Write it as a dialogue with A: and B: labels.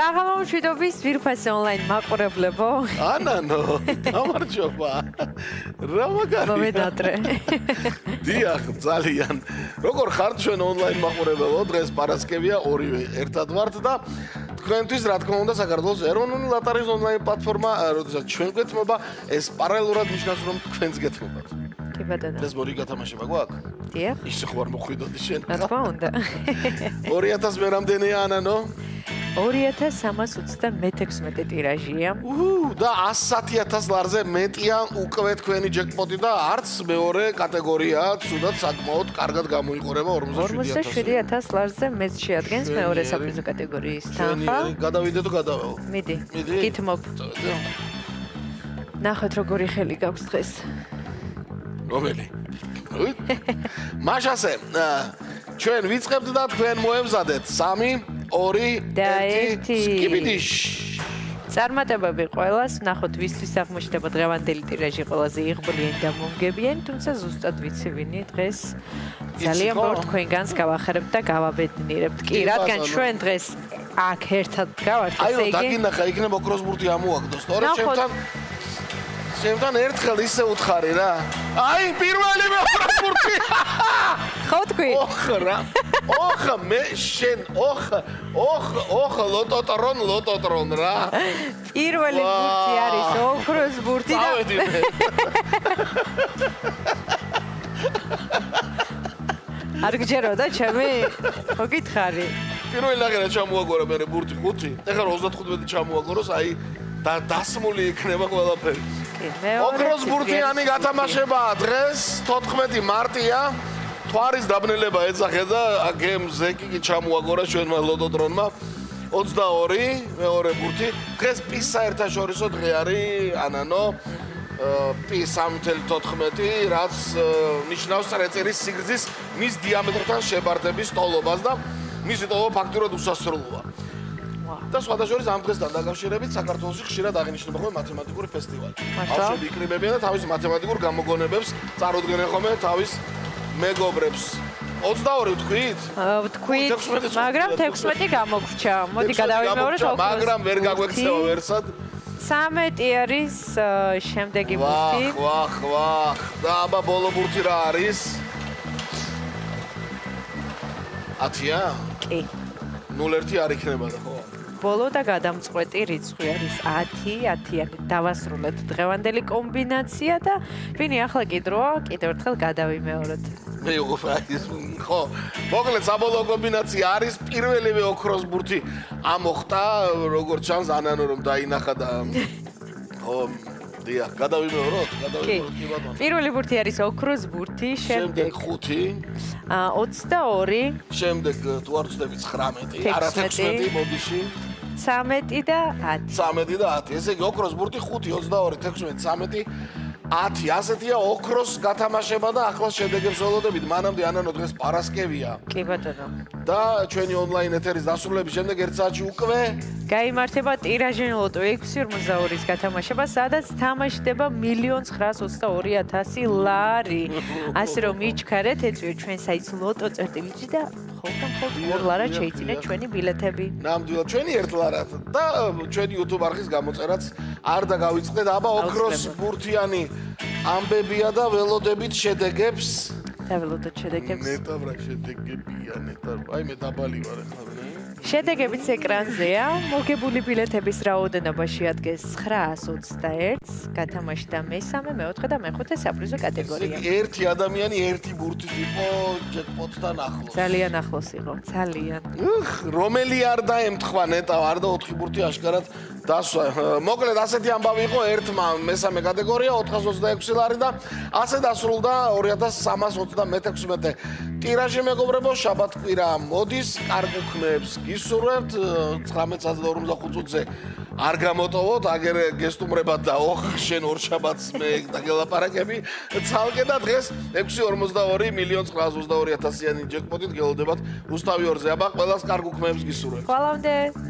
A: საღამო მშვიდობის ვირფასი ონლაინ მაყურებლებო.
B: ანანო, გამარჯობა. რა მაგარია.
A: მომედატრე.
B: დიახ, ძალიან. როგორ ხართ ჩვენ ონლაინ მაყურებელო? დღეს პარასკევია, ორივე ერთად ვართ და თქვენთვის რა თქმა უნდა საქართველოს ეროვნული ლატარიის ონლაინ პლატფორმა, როდესაც ჩვენ გვეთმობა, ეს პარალელურად ნიშნავს რომ თქვენს გეთმობათ.
A: კი ბატონო.
B: ეს მორი გათამაშება გვაქვს?
A: დიახ.
B: ისე ხوار მოხვიდოდი შენ.
A: რა თქმა უნდა.
B: 2000 მე რამდენია ანანო?
A: 2316 ტირაჟია.
B: და 100000 ლარზე მეტია უკვე თქვენი ჯეკპოტი და არც მეორე კატეგორია, თუნდაც საკმაოდ კარგად გამოიყურება
A: 47000 ლარზე მეც შეადგენს მეორე საპრიზო კატეგორიის თანხა.
B: გადავიდე თუ გადავალ?
A: მიდი. გითმობ. ნახოთ როგორი ხელი გაქვს დღეს.
B: რომელი? მაშასე, ჩვენ ვიწყებთ და თქვენ მოემზადეთ 3 2 1 სკიპიდიშ.
A: წარმატებები ყველას, ნახოთ ვისთვის აღმოჩნდება დღევანდელი ტირაჟი ყველაზე იღბლიანი და მომგებიანი, თუმცა ზუსტად ვიცი ვინი დღეს ძალიან ბევრ თქვენგანს გავახერებთ და გავაბედნიერებთ. კი, რადგან ჩვენ დღეს აქ ერთად გავართ,
B: ესე იგი. აი, დაგინახა, იქნება ოქროსბურთი ამოაგდო. სწორედ ჩემთან ერთხელ ისე უთხარი რა. აი, პირველი მე ოქროსბურთი.
A: ხო თქვი?
B: ოხრა. ოხ მე შენ ოხ ლოტოტრონ რა.
A: პირველი ბურთი არის ოქროს ბურთი და
B: ავედი მე.
A: არ გჯეროდა ჩემი? ხო გითხარი.
B: პირველი ნახე ჩამოაგორა მე ბურთი 5. ეხლა 35 ჩამოაგოროს, აი დასმული იქნება ყველაფერი. ოქროს ბურთიანი გათამაშება დღეს 14 მარტია. თვარის დაბნელება ეძახე და აგემ ზეკი ჩამოაგორა ჩვენმა ლოტოტრონმა 22 მეორე ბურთი. დღეს პის საერთაშორისო დღე არის ანანო P3.14 რაც ნიშნავს წარწერის სიგრძის მის დიამეტრთან შებარდების ტოლობას და მისი ტოლობა ფაქტურად უსასრულოა. და სხვადასხვა ამ დღესთან დაკავშირებით საქართველოში ხშირად აღინიშნება ხოლმე მათემატიკური ფესტივალი. ბავშვები იკრიბებიან და თავის მათემატიკურ გამოგონებებს წარუდგენენ ხოლმე თავის მეგობრებს. 22 ვთქვით?
A: ვთქვით, მაგრამ 16 გამოგვრჩა. მოდი გადავიმეოროთ ოქროს.
B: მაგრამ ვერ გაგვექცევა ვერსად.
A: 13 არის შემდეგი ბურთი.
B: ვახ. და აბა ბოლო ბურთი რა არის? 10-ია?
A: კი.
B: 0-1 არ იქნება და ხო?
A: ბოლო და გადამწყვეტი რიცხვი არის 10-10. დავასრულეთ დღევანდელი კომბინაცია და ვინი ახლა კი დროა, კიდევ ერთხელ გადავიმეოროთ.
B: მე ხო, მოკლედ საბოლოო კომბინაცია არის პირველივე ოქროს ბურთი ამოხტა, როგორც ჩანს ანანო რომ დაინახა და ხო, დიახ, გადავიმეოროთ კი ბატონო.
A: პირველი ბურთი არის ოქროს ბურთი,
B: შემდეგ 5,
A: 22,
B: შემდეგ თუ არ ვცდები 19, არა 16 მოდიში.
A: 13 და 10.
B: 13 და 10. ესე იგი ოქროს ბურთი 5, 22, 16, 13, 10. ასეთია ოქროს გათამაშება და ახლა შედეგებს ველოდებით. მანამდე ანანო დღეს პარასკევია.
A: კი ბატონო.
B: და ჩვენი ონლაინ ეთერის დასრულების შემდეგ 1 საათში უკვე
A: გაიმართება ტირაჟი ლოტო 6.52-ის გათამაშება, სადაც თამაშდება 1,922,000 ლარი. ასე რომ მიჩქარეთ, ეწვიოთ ჩვენ საიტს lotto.gt და ხოლმე ლარად შეიძინეთ ჩვენი ბილეთები.
B: ნამდვილად ჩვენი 1 ლარად და ჩვენი YouTube არხის გამოწერაც არ დაგავიწყდეთ. აბა ოქროს ბურთიანი ამბებია და ველოდებით შედეგებს.
A: დაველოდოთ შედეგებს.
B: ნეტაბრა შედეგებია, აი მე დაბალი ვარ ახლა.
A: შედეგებიც ეკრანზეა. მოგებული ბილეთების რაოდენობა შეადგენს 921-ს. გათამაშდა მესამე, მეოთხე და მეხუთე საპრიზო კატეგორია.
B: ერთი ადამიანი ერთი ბურთით იყო ჯეკპოტთან ახლოს.
A: ძალიან ახლოს იყო, ძალიან.
B: რომელი არ დაემთხვა ნეტა, არ და 4 ბურთი აშკარად დასვა. მოკლედ ასეთი ამბავი იყო ერთმა მესამე კატეგორია 426 ლარი და ასე დასრულდა 2316 ტირაჟი მეგობრებო. შაბათ-კვირა მოდის, კარგ უქმეებს გისურვებთ. 19:45 წუთზე არ გამოტოვოთ, აგერ გესტუმრებად და ოხ შენ ორ შაბათს მე დაგელაპარაკები. ცალკე და დღეს 6.42.922,000-იანი ჯეკპოტით გელოდებათ რუსთავი ორზე. აბა ყველას კარგ უქმეებს გისურვებთ.
A: ყველამდე